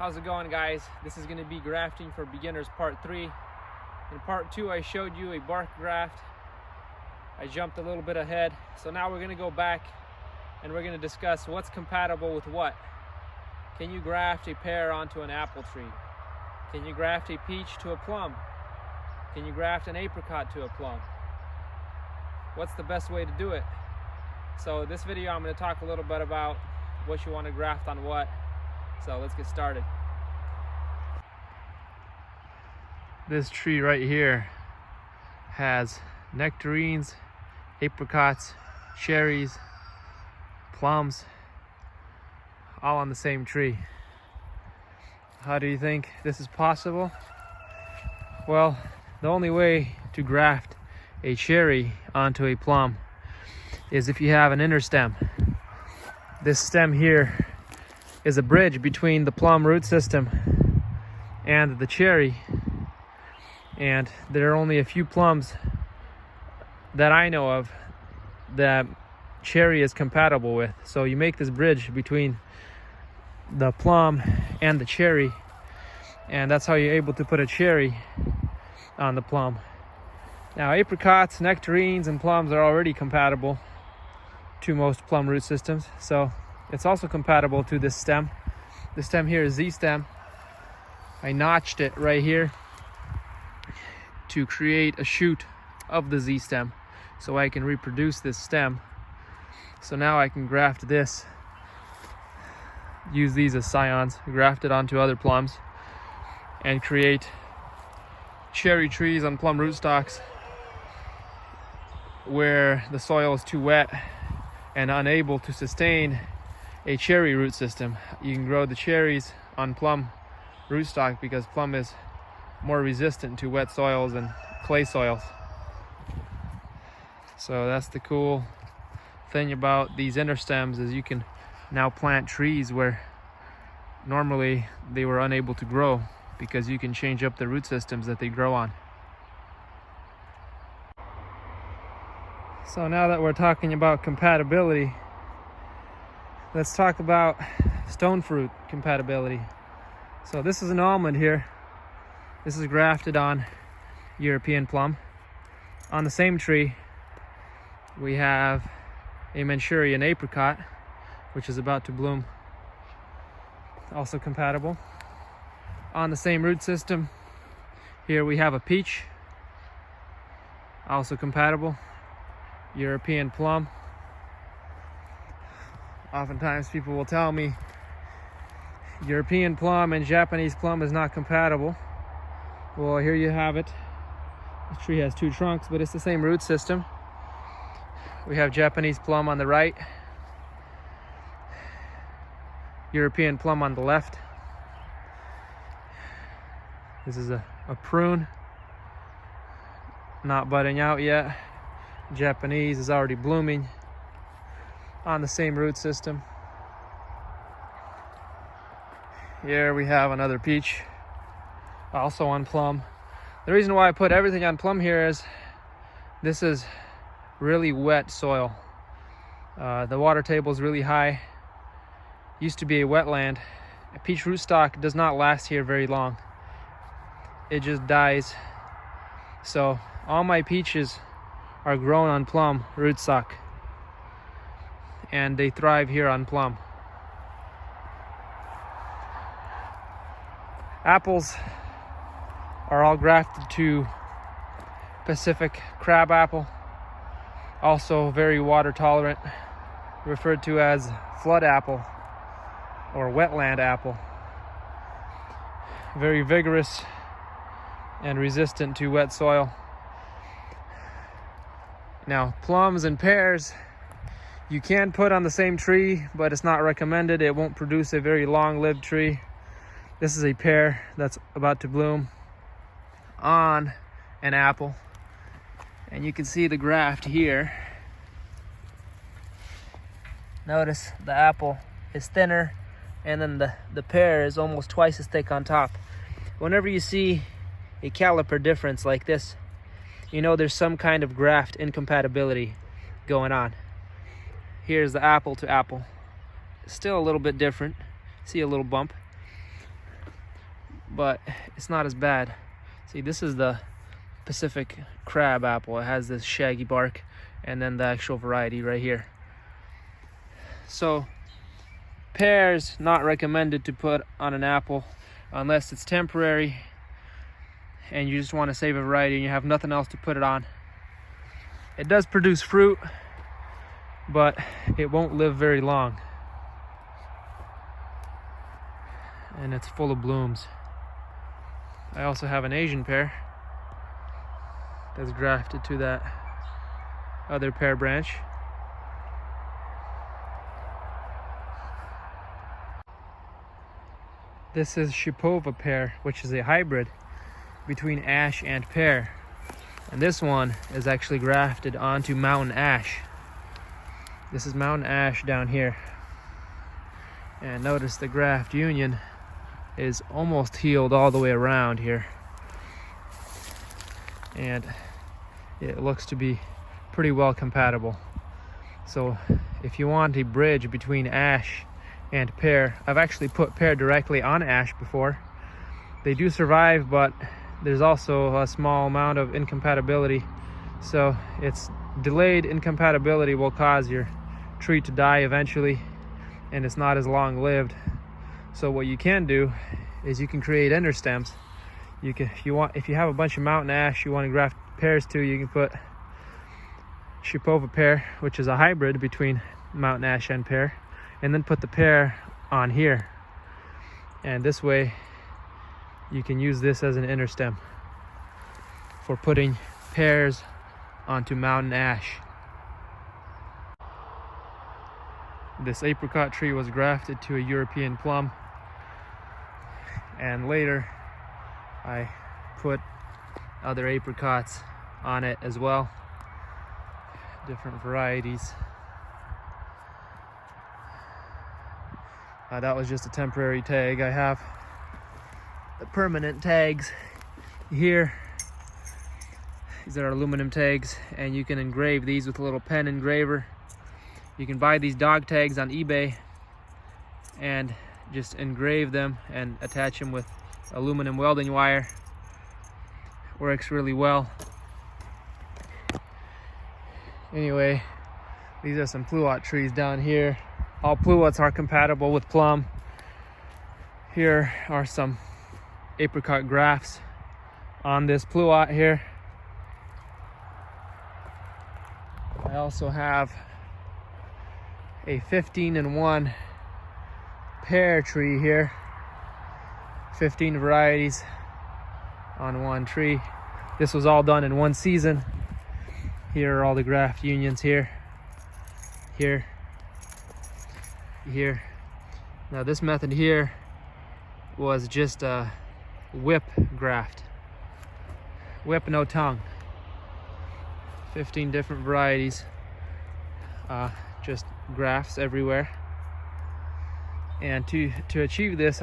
How's it going, guys? This is going to be grafting for beginners part 3. In part 2 I showed you a bark graft. I jumped a little bit ahead, so now we're going to go back and we're going to discuss what's compatible with what. Can you graft a pear onto an apple tree? Can you graft a peach to a plum? Can you graft an apricot to a plum? What's the best way to do it? So this video I'm going to talk a little bit about what you want to graft on what. So let's get started. This tree right here has nectarines, apricots, cherries, plums, all on the same tree. How do you think this is possible? Well, the only way to graft a cherry onto a plum is if you have an inner stem. This stem here is a bridge between the plum root system and the cherry, and there are only a few plums that I know of that cherry is compatible with. So you make this bridge between the plum and the cherry, and that's how you're able to put a cherry on the plum. Now, apricots, nectarines, and plums are already compatible to most plum root systems, so it's also compatible to this stem. This stem here is Z stem. I notched it right here to create a shoot of the Z stem so I can reproduce this stem. So now I can graft this, use these as scions, graft it onto other plums, and create cherry trees on plum rootstocks where the soil is too wet and unable to sustain a cherry root system. You can grow the cherries on plum rootstock because plum is more resistant to wet soils and clay soils. So that's the cool thing about these inner stems, is you can now plant trees where normally they were unable to grow because you can change up the root systems that they grow on. So now that we're talking about compatibility, let's talk about stone fruit compatibility. So this is an almond here. This is grafted on European plum. On the same tree, we have a Manchurian apricot, which is about to bloom, also compatible. On the same root system, here we have a peach, also compatible. European plum. Oftentimes people will tell me European plum and Japanese plum is not compatible. Well, here you have it. This tree has 2 trunks, but it's the same root system. We have Japanese plum on the right, European plum on the left. This is a prune, not budding out yet. Japanese is already blooming on the same root system. Here we have another peach, also on plum. The reason why I put everything on plum here is this is really wet soil. The water table is really high. Used to be a wetland. A peach rootstock does not last here very long. It just dies. So all my peaches are grown on plum rootstock, and they thrive here on plum. Apples are all grafted to Pacific crab apple, also very water tolerant, referred to as flood apple or wetland apple. Very vigorous and resistant to wet soil. Now, plums and pears you can put on the same tree, but it's not recommended. It won't produce a very long-lived tree. This is a pear that's about to bloom on an apple, and you can see the graft here. Notice the apple is thinner, and then the pear is almost twice as thick on top. Whenever you see a caliper difference like this, you know there's some kind of graft incompatibility going on. Here's the apple to apple. Still a little bit different. See a little bump. but it's not as bad. See, this is the Pacific crab apple. It has this shaggy bark, and then the actual variety right here. So pears, not recommended to put on an apple unless it's temporary and you just want to save a variety and you have nothing else to put it on. It does produce fruit, but it won't live very long. And it's full of blooms. I also have an Asian pear that's grafted to that other pear branch. This is Shipova pear, which is a hybrid between ash and pear. And this one is actually grafted onto mountain ash. This is mountain ash down here. And notice the graft union is almost healed all the way around here. And it looks to be pretty well compatible. So if you want a bridge between ash and pear, I've actually put pear directly on ash before. They do survive, but there's also a small amount of incompatibility. So it's delayed incompatibility will cause your tree to die eventually, and it's not as long lived. So what you can do is you can create ender stems. You can, if you have a bunch of mountain ash you want to graft pears to, you can put Shipova pear, which is a hybrid between mountain ash and pear, and then put the pear on here. And this way you can use this as an inner stem for putting pears onto mountain ash. This apricot tree was grafted to a European plum, and later I put other apricots on it as well, different varieties. That was just a temporary tag. I have the permanent tags here. These are aluminum tags, and you can engrave these with a little pen engraver. You can buy these dog tags on eBay and just engrave them and attach them with aluminum welding wire. Works really well. Anyway, these are some pluot trees down here. All pluots are compatible with plum. Here are some apricot grafts on this pluot here. I also have a 15-in-1 pear tree here. 15 varieties on one tree. This was all done in one season. Here are all the graft unions here. Here. Here. Now this method here was just a whip graft. Whip, no tongue. 15 different varieties. Just grafts everywhere. And to achieve this,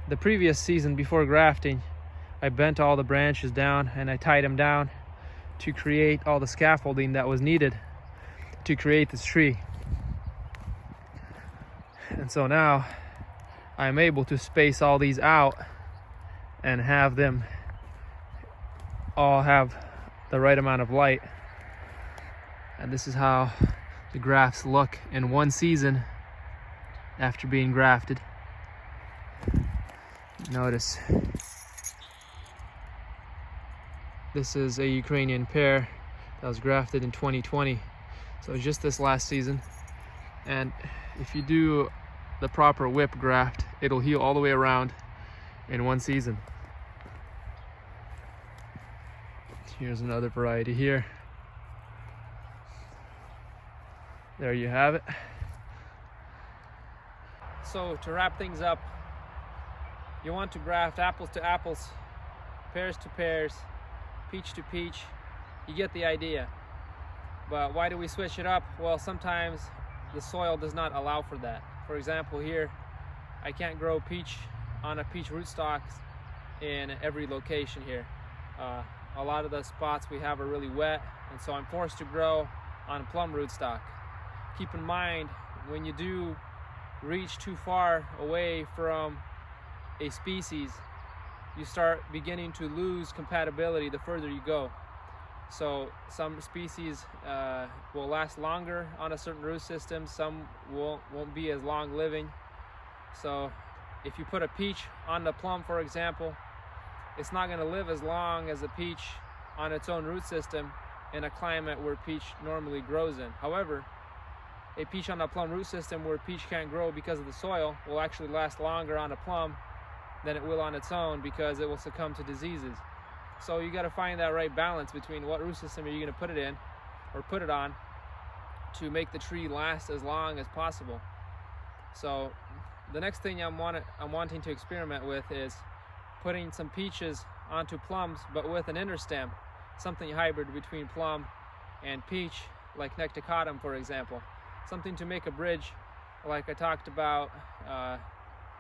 the previous season before grafting, I bent all the branches down and I tied them down to create all the scaffolding that was needed to create this tree. And so now I'm able to space all these out and have them all have the right amount of light. And this is how the grafts look in one season after being grafted. Notice this is a Ukrainian pear that was grafted in 2020, so just this last season. And if you do the proper whip graft, it'll heal all the way around in one season. Here's another variety here. There you have it. So to wrap things up, you want to graft apples to apples, pears to pears, peach to peach. You get the idea. But why do we switch it up? Well, sometimes the soil does not allow for that. For example, here I can't grow peach on a peach rootstock in every location here. A lot of the spots we have are really wet, and so I'm forced to grow on plum rootstock. Keep in mind, when you do reach too far away from a species, you start beginning to lose compatibility the further you go. So some species will last longer on a certain root system, some won't be as long living. So if you put a peach on the plum, for example, it's not going to live as long as a peach on its own root system in a climate where peach normally grows in. However, a peach on a plum root system where peach can't grow because of the soil will actually last longer on a plum than it will on its own, because it will succumb to diseases. So you got to find that right balance between what root system are you going to put it in or put it on to make the tree last as long as possible. So the next thing I'm wanting to experiment with is putting some peaches onto plums, but with an interstem, something hybrid between plum and peach, like necticatum, for example. Something to make a bridge, like I talked about,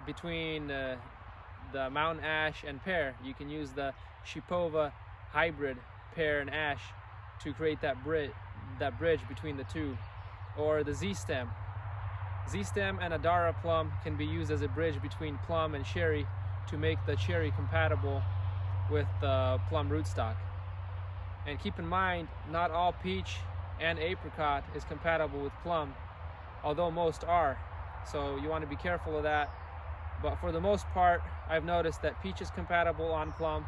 between the mountain ash and pear. You can use the Shipova hybrid pear and ash to create that bridge between the two. Or the Z-stem. Z-stem and Adara plum can be used as a bridge between plum and cherry to make the cherry compatible with the plum rootstock. And keep in mind, not all peach and apricot is compatible with plum, although most are. So you want to be careful of that. But for the most part, I've noticed that peach is compatible on plum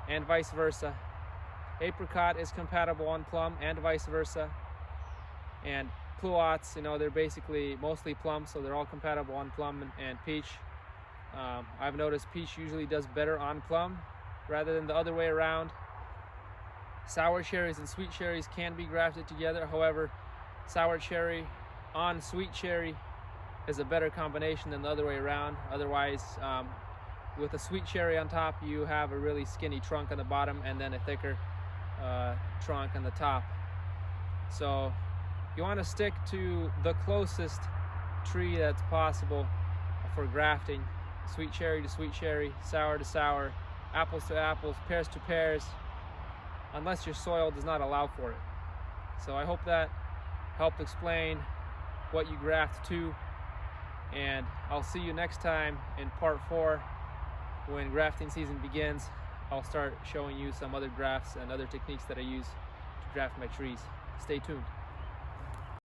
and vice versa. Apricot is compatible on plum and vice versa. And pluots, they're basically mostly plum, so they're all compatible on plum and peach. I've noticed peach usually does better on plum rather than the other way around. Sour cherries and sweet cherries can be grafted together. However, sour cherry on sweet cherry is a better combination than the other way around. Otherwise, with a sweet cherry on top, you have a really skinny trunk on the bottom and then a thicker trunk on the top. So you want to stick to the closest tree that's possible for grafting. Sweet cherry to sweet cherry, sour to sour, apples to apples, pears to pears, unless your soil does not allow for it. So I hope that helped explain what you graft to, and I'll see you next time in part 4 when grafting season begins. I'll start showing you some other grafts and other techniques that I use to graft my trees. Stay tuned.